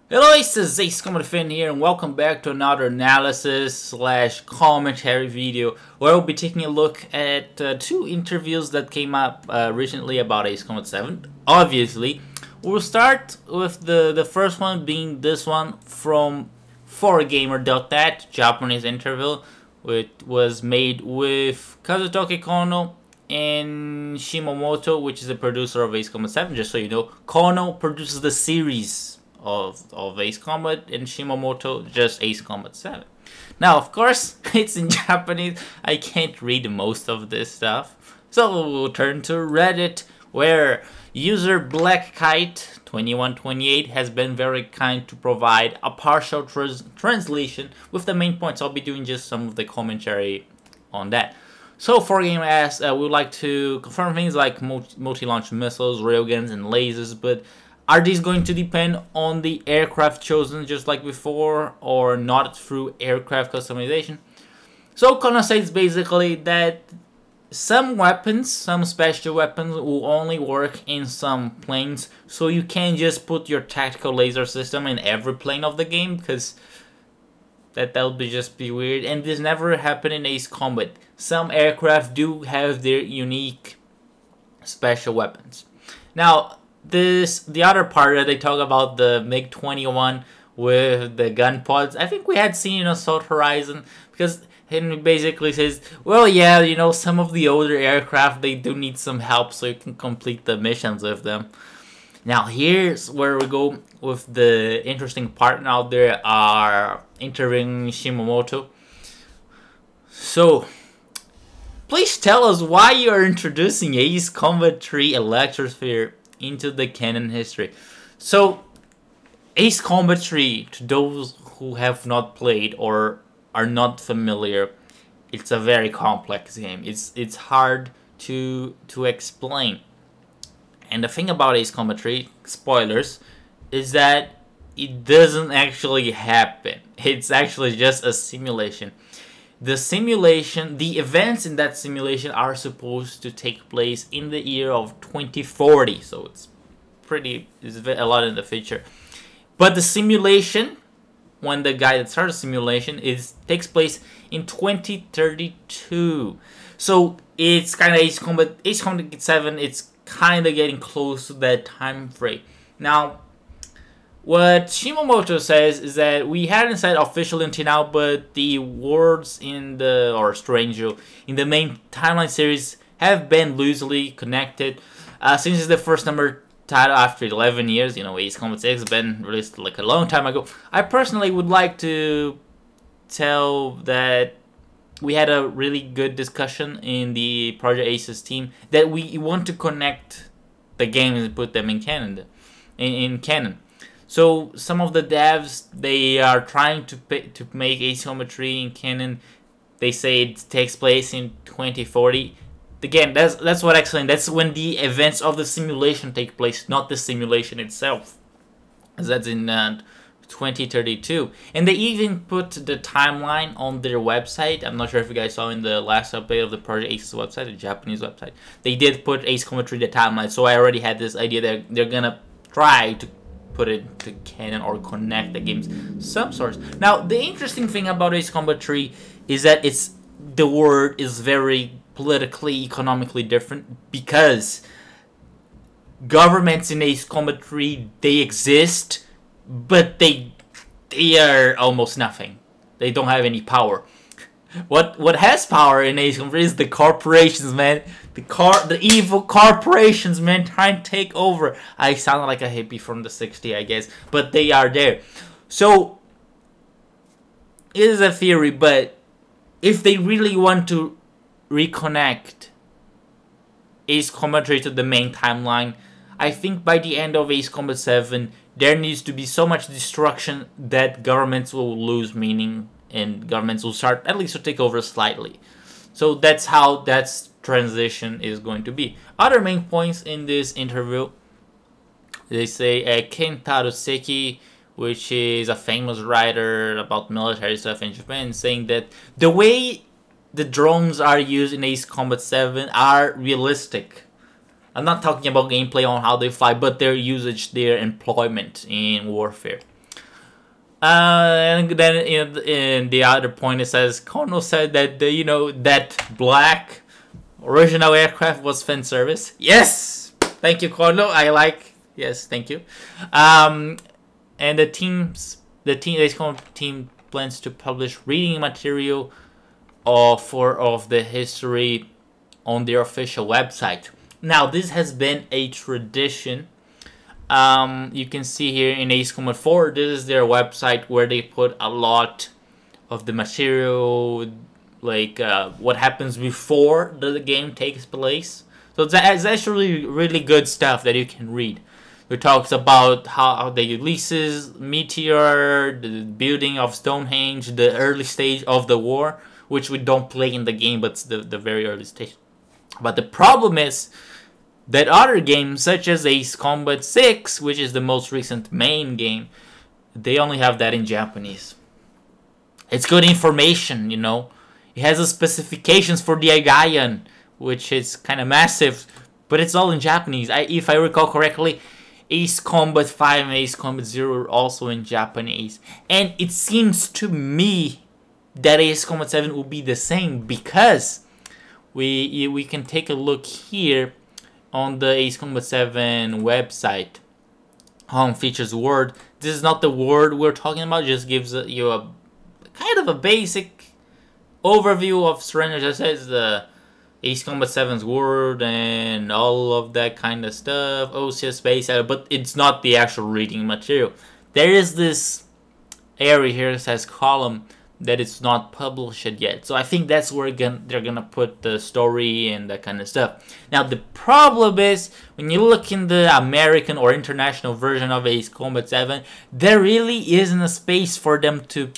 Hello, this is Ace Commentated here, and welcome back to another analysis/commentary video where we'll be taking a look at two interviews that came up recently about Ace Combat 7. Obviously, we'll start with the first one being this one from 4Gamer.net, Japanese interview, which was made with Kazutoki Kono and Shimamoto, which is the producer of Ace Combat 7. Just so you know, Kono produces the series of Ace Combat, and Shimamoto just Ace Combat 7. Now, of course, it's in Japanese. I can't read most of this stuff. So we'll turn to Reddit, where user BlackKite2128 has been very kind to provide a partial translation with the main points. I'll be doing just some of the commentary on that. So 4Game asks, we would like to confirm things like multi-launch missiles, railguns, and lasers, but are these going to depend on the aircraft chosen just like before, or not through aircraft customization? So Kono says basically that some weapons, some special weapons, will only work in some planes, so you can't just put your tactical laser system in every plane of the game, because that would just be weird, and this never happened in Ace Combat. Some aircraft do have their unique special weapons. Now, the other part that they talk about the MiG-21 with the gun pods, I think we had seen in Assault Horizon, because Henry basically says, well, yeah, you know, some of the older aircraft, they do need some help so you can complete the missions with them. Now, here's where we go with the interesting part. Now, there are interviewing Shimamoto. So, please tell us why you are introducing Ace Combat 3 Electrosphere into the canon history. So, Ace Combat 3, to those who have not played or are not familiar, it's a very complex game. It's hard to explain. And the thing about Ace Combat 3, spoilers, is that it doesn't actually happen. It's actually just a simulation. The simulation, the events in that simulation are supposed to take place in the year of 2040, so it's a lot in the future. But the simulation, when the guy that started the simulation, takes place in 2032. So it's kind of Ace Combat 7, it's kind of getting close to that time frame. Now, what Shimamoto says is that we hadn't said officially until now, but the words in the main timeline series have been loosely connected since it's the first number title after 11 years. You know, Ace Combat 6 has been released like a long time ago. I personally would like to tell that we had a really good discussion in the Project Aces team that we want to connect the games and put them in canon. So some of the devs, they are trying to make Ace Combat 3 in canon. They say it takes place in 2040. Again, that's what I explained. That's when the events of the simulation take place, not the simulation itself. That's in 2032. And they even put the timeline on their website. I'm not sure if you guys saw in the last update of the Project Aces website, the Japanese website. They did put Ace Combat 3 the timeline, so I already had this idea that they're gonna try to put it to canon or connect the games some sorts. Now, the interesting thing about Ace Combat 3 is that the world is very politically, economically different, because governments in Ace Combat 3, they exist, but they are almost nothing. They don't have any power. What has power in Ace Combat 3 is the corporations, man. The evil corporations, man, trying to take over. I sound like a hippie from the 60s, I guess, but they are there. So, it is a theory, but if they really want to reconnect Ace Combat 3 to the main timeline, I think by the end of Ace Combat 7, there needs to be so much destruction that governments will lose meaning, and governments will start at least to take over slightly. So that's how that transition is going to be. Other main points in this interview, they say Kentaro Seki, which is a famous writer about military stuff in Japan, saying that the way the drones are used in Ace Combat 7 are realistic. I'm not talking about gameplay on how they fly, but their usage, their employment in warfare. And then in the other point it says Kono said that that black original aircraft was fan service. Yes, thank you, Kono. Yes, thank you. And the team plans to publish reading material of the history on their official website. Now, this has been a tradition. You can see here in Ace Combat 4, this is their website where they put a lot of the material, like what happens before the game takes place. So it's actually really good stuff that you can read. It talks about how the Ulysses meteor, the building of Stonehenge, the early stage of the war, which we don't play in the game, but it's the very early stage. But the problem is that other games, such as Ace Combat 6, which is the most recent main game, they only have that in Japanese. It's good information, you know. It has the specifications for the Agaian, which is kind of massive, but it's all in Japanese. If I recall correctly, Ace Combat 5 and Ace Combat 0 are also in Japanese. And it seems to me that Ace Combat 7 will be the same, because we can take a look here on the Ace Combat 7 website. Home features word. This is not the word we're talking about. It just gives you a kind of a basic overview of surrender. Just says the Ace Combat 7's word and all of that kind of stuff. OCS space, but it's not the actual reading material. There is this area here that says column that it's not published yet. So I think that's where they're gonna put the story and that kind of stuff. Now the problem is, when you look in the American or international version of Ace Combat 7, there really isn't a space for them to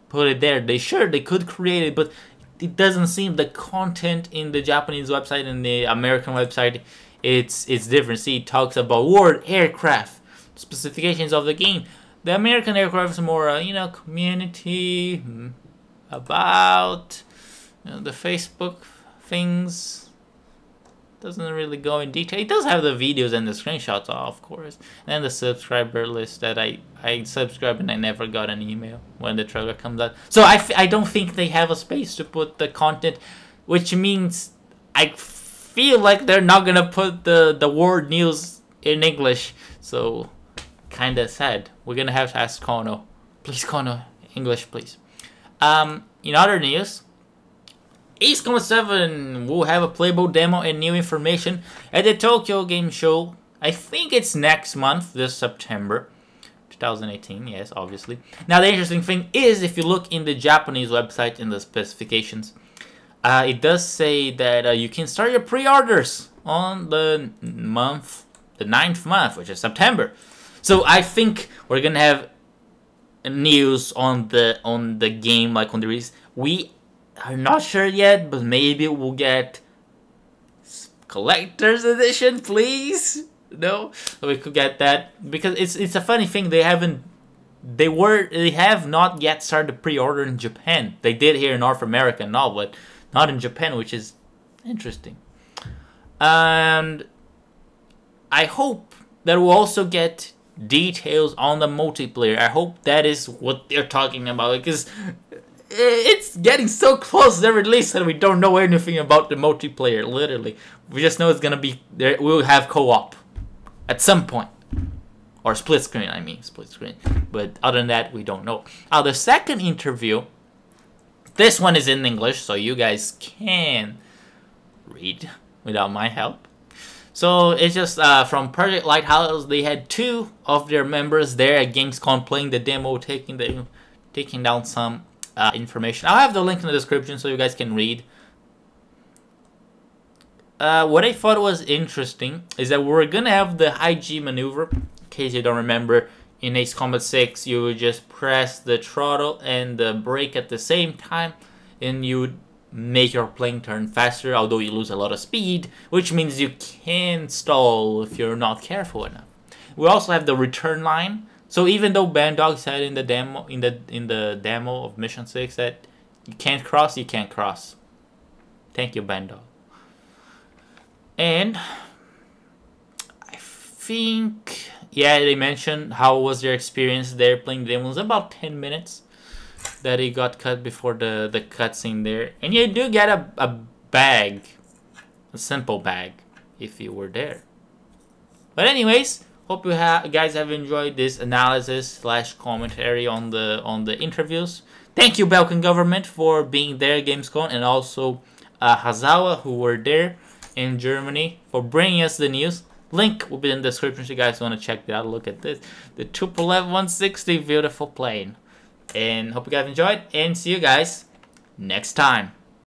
put it there. They could create it, but it doesn't seem the content in the Japanese website and the American website, it's different. See, it talks about word, aircraft, specifications of the game. The American aircraft is more, community, about, the Facebook things. Doesn't really go in detail. It does have the videos and the screenshots, of course. And the subscriber list that I subscribe and I never got an email when the trailer comes out. So I don't think they have a space to put the content, which means I feel like they're not going to put the word news in English. So kind of sad. We're gonna have to ask Kono. Please, Kono, English, please. In other news, Ace Combat 7 will have a playable demo and new information at the Tokyo Game Show. I think it's next month, this September 2018. Yes, obviously. Now the interesting thing is, if you look in the Japanese website in the specifications, it does say that you can start your pre-orders on the 9th month, which is September. So I think we're gonna have news on the game, like on the release. We are not sure yet, but maybe we'll get collector's edition, please. No, so we could get that, because it's a funny thing. They have not yet started pre-order in Japan. They did here in North America now, but not in Japan, which is interesting. And I hope that we'll also get details on the multiplayer. I hope that is what they're talking about, because it's getting so close to the release that we don't know anything about the multiplayer. Literally, we just know it's gonna be there. We'll have co-op at some point, or split screen. I mean, split screen. But other than that, we don't know. The second interview, this one is in English, so you guys can read without my help. So it's just from Project Lighthouse. They had 2 of their members there at Gamescom playing the demo, taking down some information. I'll have the link in the description so you guys can read. What I thought was interesting is that we're gonna have the high G maneuver. In case you don't remember, in Ace Combat 6, you would just press the throttle and the brake at the same time, and you would make your plane turn faster, although you lose a lot of speed, which means you can stall if you're not careful enough. We also have the return line. So even though Bandog said in the demo of Mission 6 that you can't cross, you can't cross. Thank you, Bandog. And I think, yeah, they mentioned how was their experience there playing the demo. It was about 10 minutes that it got cut before the cutscene there. And you do get a bag, a simple bag, if you were there. But anyways, hope you guys have enjoyed this analysis slash commentary on the interviews. Thank you, Belgian government, for being there at Gamescom, and also Hazawa, who were there in Germany, for bringing us the news. Link will be in the description if you guys want to check that out. Look at this. The Tupolev 160, beautiful plane. And hope you guys enjoyed, and see you guys next time.